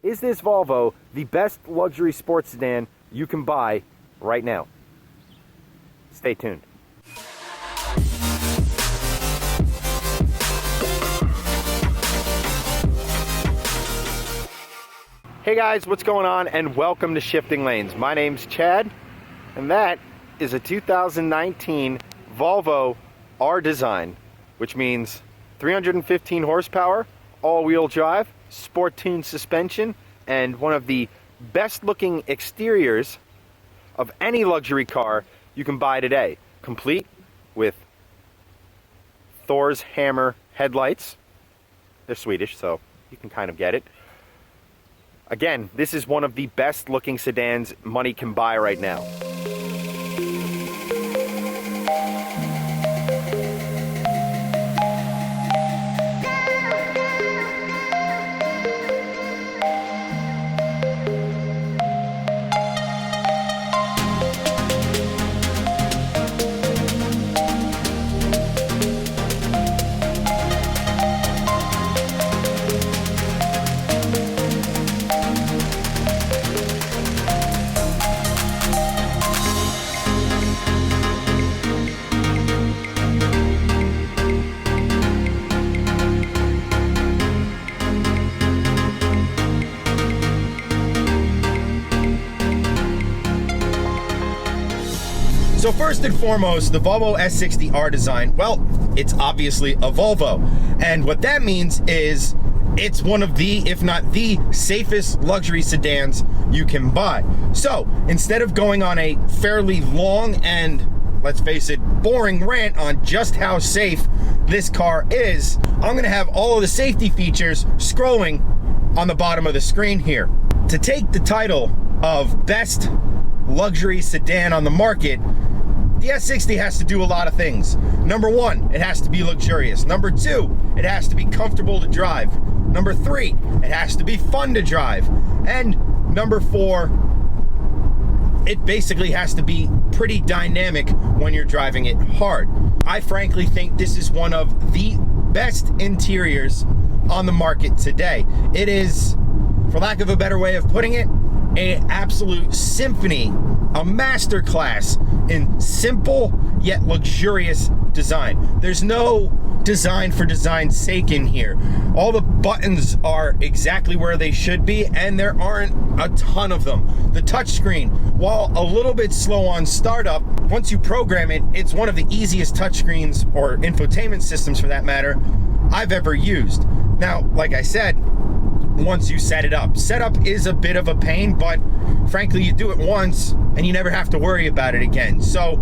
Is this Volvo the best luxury sports sedan you can buy right now? Stay tuned. Hey guys, what's going on? And welcome to Shifting Lanes. My name's Chad, and that is a 2019 Volvo R Design, which means 315 horsepower, all-wheel drive, sport-tuned suspension, and one of the best-looking exteriors of any luxury car you can buy today, complete with Thor's hammer headlights. They're Swedish, so you can kind of get it. Again, this is one of the best-looking sedans money can buy right now. So first and foremost, the Volvo S60 R Design, well, it's obviously a Volvo. And what that means is it's one of the, if not the safest luxury sedans you can buy. So instead of going on a fairly long and, let's face it, boring rant on just how safe this car is, I'm gonna have all of the safety features scrolling on the bottom of the screen here. To take the title of best luxury sedan on the market, the S60 has to do a lot of things. Number one, it has to be luxurious. Number two, it has to be comfortable to drive. Number three, it has to be fun to drive. And number four, it basically has to be pretty dynamic when you're driving it hard. I frankly think this is one of the best interiors on the market today. It is, for lack of a better way of putting it, an absolute symphony, a masterclass in simple yet luxurious design. There's no design for design's sake in here. All the buttons are exactly where they should be, and there aren't a ton of them. The touchscreen, while a little bit slow on startup, once you program it, it's one of the easiest touchscreens, or infotainment systems for that matter, I've ever used. Now, like I said, once you set it up. Setup is a bit of a pain, but frankly, you do it once and you never have to worry about it again. So,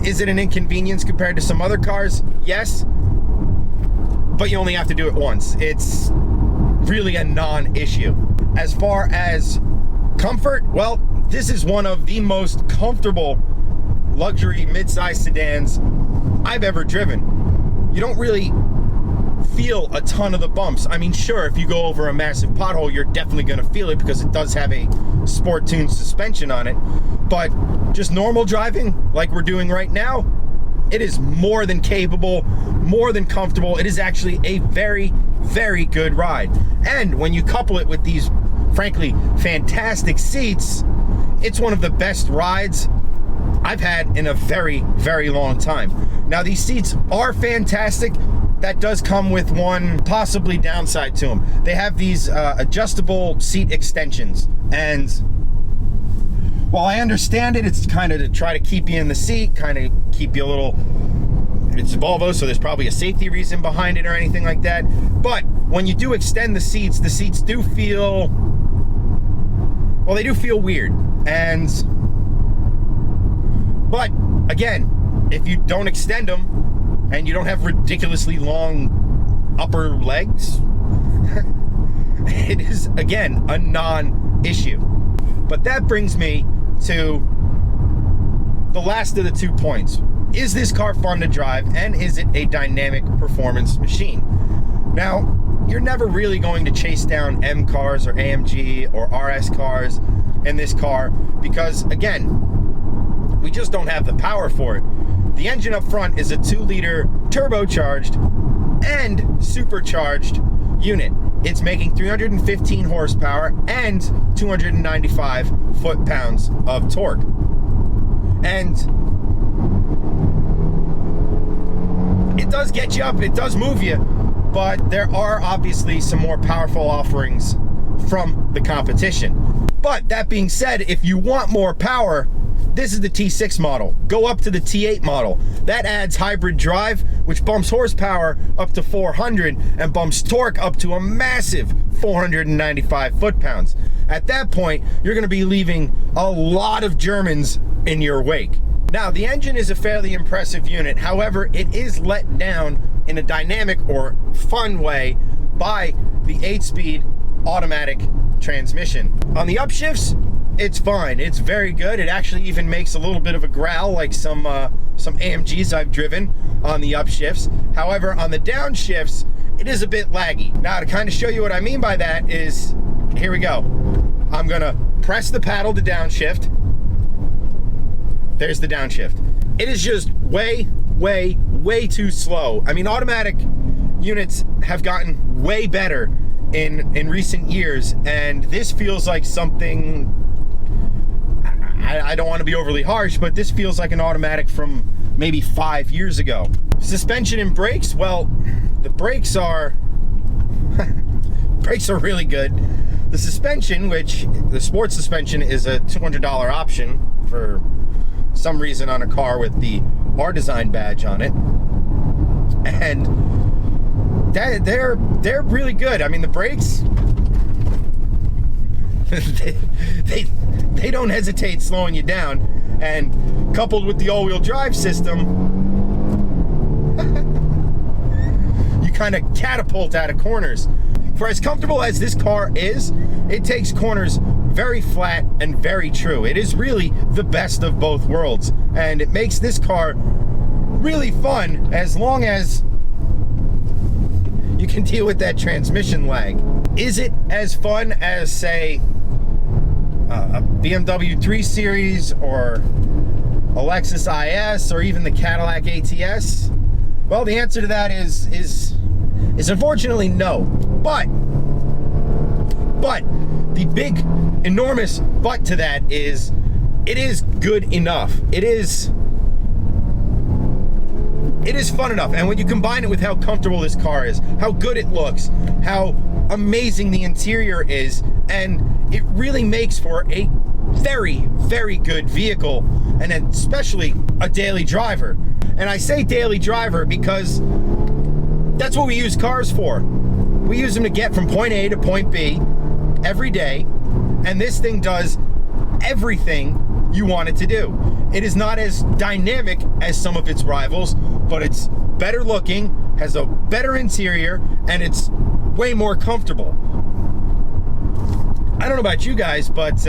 is it an inconvenience compared to some other cars? Yes, but you only have to do it once. It's really a non-issue. As far as comfort, well, this is one of the most comfortable luxury mid-size sedans I've ever driven. You don't really feel a ton of the bumps. I mean, sure, if you go over a massive pothole, you're definitely going to feel it because it does have a sport-tuned suspension on it. But just normal driving, like we're doing right now, it is more than capable, more than comfortable. It is actually a very, very good ride. And when you couple it with these, frankly, fantastic seats, it's one of the best rides I've had in a very, very long time. Now, these seats are fantastic. That does come with one possibly downside to them. They have these adjustable seat extensions, and while I understand it, it's kind of to try to keep you in the seat, kind of keep you a little, it's Volvo, so there's probably a safety reason behind it or anything like that. But when you do extend the seats do feel, well, they do feel weird. But again, if you don't extend them, and you don't have ridiculously long upper legs, it is, again, a non-issue. But that brings me to the last of the 2 points. Is this car fun to drive, and is it a dynamic performance machine? Now, you're never really going to chase down M cars or AMG or RS cars in this car because, again, we just don't have the power for it. The engine up front is a 2-liter turbocharged and supercharged unit. it's making 315 horsepower and 295 foot-pounds of torque. And it does get you up, it does move you, but there are obviously some more powerful offerings from the competition. But that being said, if you want more power, this is the T6 model. Go up to the T8 model. That adds hybrid drive, which bumps horsepower up to 400 and bumps torque up to a massive 495 foot-pounds. At that point, you're gonna be leaving a lot of Germans in your wake. Now, the engine is a fairly impressive unit. However, it is let down in a dynamic or fun way by the 8-speed automatic transmission. On the upshifts, it's fine. It's very good. It actually even makes a little bit of a growl like some AMGs I've driven on the upshifts. However, on the downshifts, it is a bit laggy. Now, to kind of show you what I mean by that is, here we go. I'm gonna press the paddle to downshift. There's the downshift. It is just way too slow. I mean, automatic units have gotten way better in recent years, and this feels like something, I don't want to be overly harsh, but this feels like an automatic from maybe 5 years ago. Suspension and brakes, well, the brakes are really good. The suspension, which the sports suspension is a $200 option for some reason on a car with the R Design badge on it, and they're really good. I mean, the brakes, they don't hesitate slowing you down, and coupled with the all-wheel drive system, you kind of catapult out of corners. For as comfortable as this car is, it takes corners very flat and very true. It is really the best of both worlds, and it makes this car really fun as long as you can deal with that transmission lag. Is it as fun as, say, a BMW 3 Series or a Lexus IS or even the Cadillac ATS? Well, the answer to that is unfortunately no. But the big, enormous but to that is, it is good enough. It is fun enough, and when you combine it with how comfortable this car is, how good it looks, how amazing the interior is, and it really makes for a very good vehicle, and especially a daily driver. And I say daily driver because that's what we use cars for. We use them to get from point A to point B every day, and this thing does everything you want it to do. It is not as dynamic as some of its rivals, but it's better looking, has a better interior, and it's way more comfortable. I don't know about you guys, but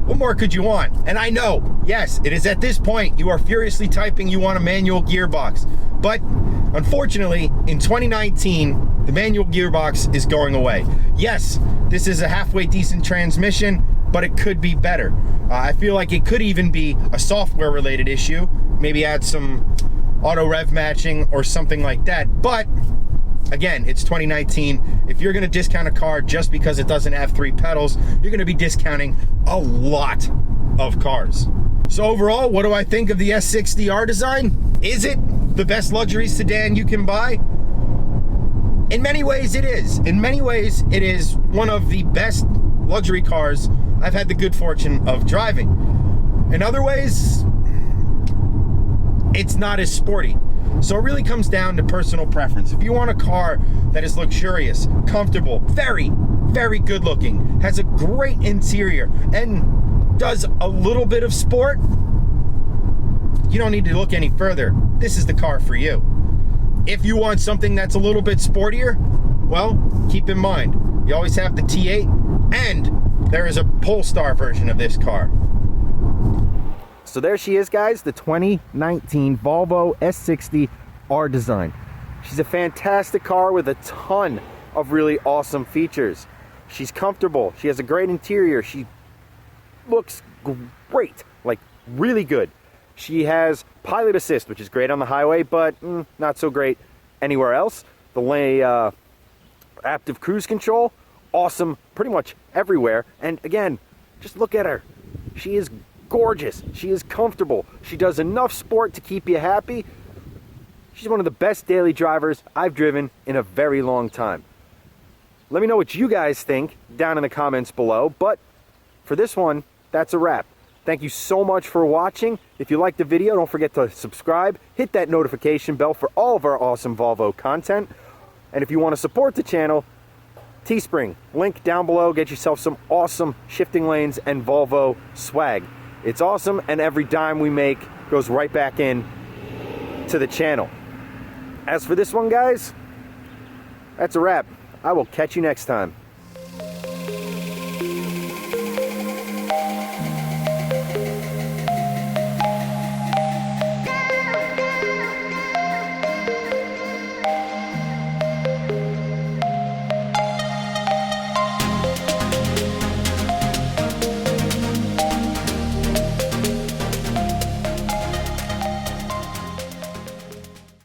what more could you want? And I know, yes, it is at this point you are furiously typing you want a manual gearbox, but unfortunately, in 2019, the manual gearbox is going away. Yes, this is a halfway decent transmission, but it could be better. I feel like it could even be a software related issue, maybe add some auto rev matching or something like that. But again, it's 2019. If you're gonna discount a car just because it doesn't have 3 pedals, you're gonna be discounting a lot of cars. So overall, what do I think of the S60 R Design? Is it the best luxury sedan you can buy? In many ways it is. In many ways it is one of the best luxury cars I've had the good fortune of driving. In other ways, it's not as sporty. So it really comes down to personal preference. If you want a car that is luxurious, comfortable, very good looking, has a great interior, and does a little bit of sport, you don't need to look any further. This is the car for you. If you want something that's a little bit sportier, well, keep in mind, you always have the T8, and there is a Polestar version of this car. So there she is, guys, the 2019 Volvo S60 R Design. She's a fantastic car with a ton of really awesome features. She's comfortable. She has a great interior. She looks great, like really good. She has pilot assist, which is great on the highway, but not so great anywhere else. The Active cruise control, awesome pretty much everywhere. And again, just look at her. She is gorgeous. She is comfortable. She does enough sport to keep you happy. She's one of the best daily drivers I've driven in a very long time. Let me know what you guys think down in the comments below. But for this one, that's a wrap. Thank you so much for watching. If you liked the video, don't forget to subscribe, hit that notification bell for all of our awesome Volvo content. And if you want to support the channel, Teespring, link down below. Get yourself some awesome shifting lanes and Volvo swag. It's awesome, and every dime we make goes right back in to the channel. As for this one, guys, that's a wrap. I will catch you next time.